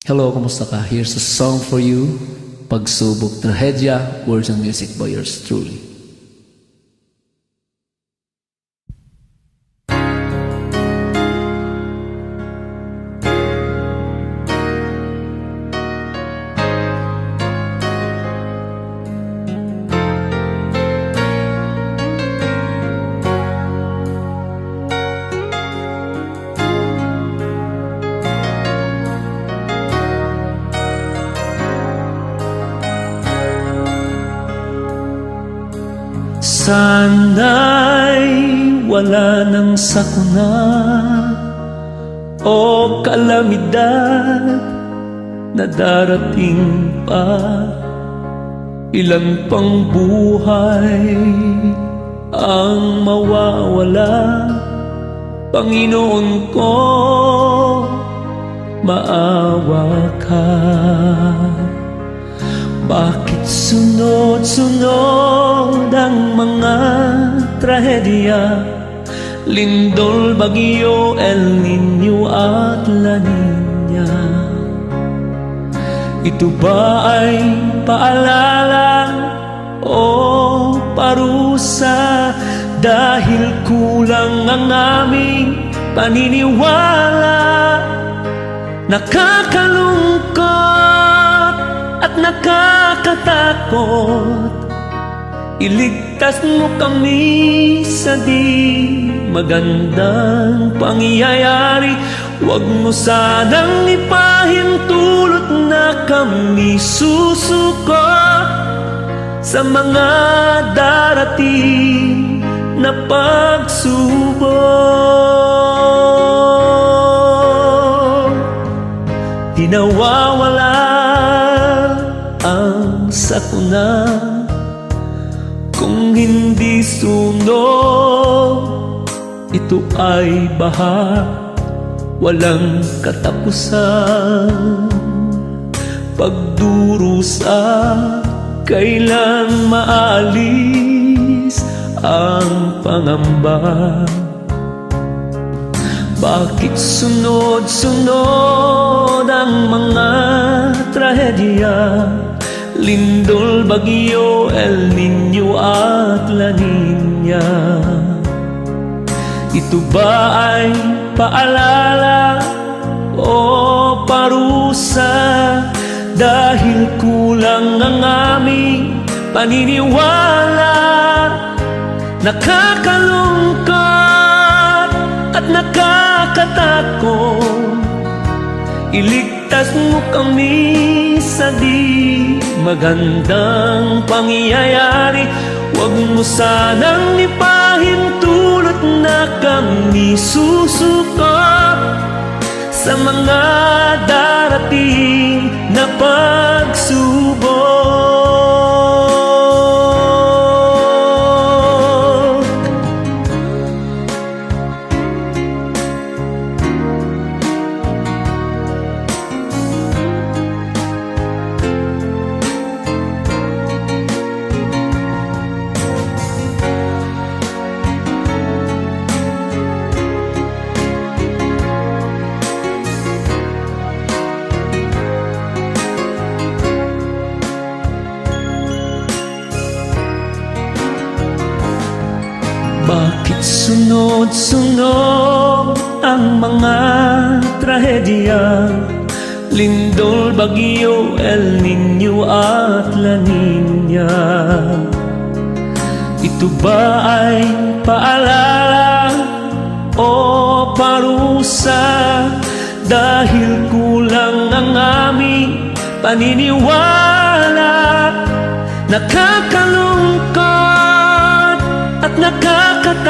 Hello, kumusta ka? Here's a song for you. Pagsubok Trahedya, words and music by yours truly. Sana'y wala ng sakuna o kalamidad na darating pa. Ilan pang buhay ang mawawala. Panginoon ko, maawa ka. Bakit sunod-sunod ang mga trahedya? Lindol, bagyo, El Niño at La Niña. Ito ba ay paalala o parusa? Dahil kulang ang aming paniniwala. Nakakalungkot at nakakatakot. Iligtas mo kami sa di magandang pangyayari. Huwag mo sanang ipahintulot na kami susuko sa mga darating na pagsubok. Di nawawala ang sakuna kung hindi sunog. Ito ay baha, walang katapusan. Pagdurusa, kailan maalis ang pangamba? Bakit sunod-sunod ang mga trahedya? Lindol, bagyo, El Niño at La Niña. Ito ba ay paalala o parusa? Dahil kulang ang aming paniniwala. Nakakalungkot at nakakatakot. Iligtas mo kami sa di magandang pangyayari. Huwag mo sanang ipahintulot na kami susuko sa mga darating na pagsubok. Bakit sunod-sunod ang mga trahedya? Lindol, bagyo, El Niño at La Niña. Ito ba ay paalala o parusa? Dahil kulang ang aming paniniwala. Nakakalungkot at nakakatakot.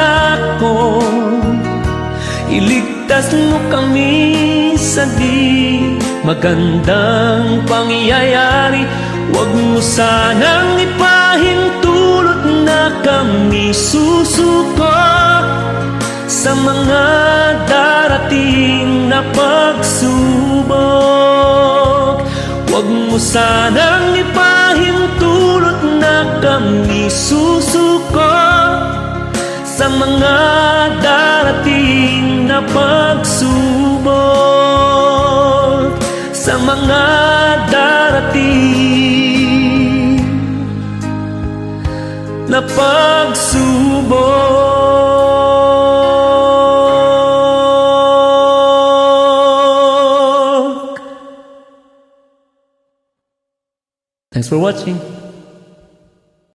Iligtas mo kami sa di magandang pangyayari. Huwag mo sanang ipahintulot na kami susuko sa mga darating na pagsubok. Huwag mo sanang ipahintulot na kami susuko sa mga darating na pagsubok. sa mga darating na pagsubok. Thanks for watching.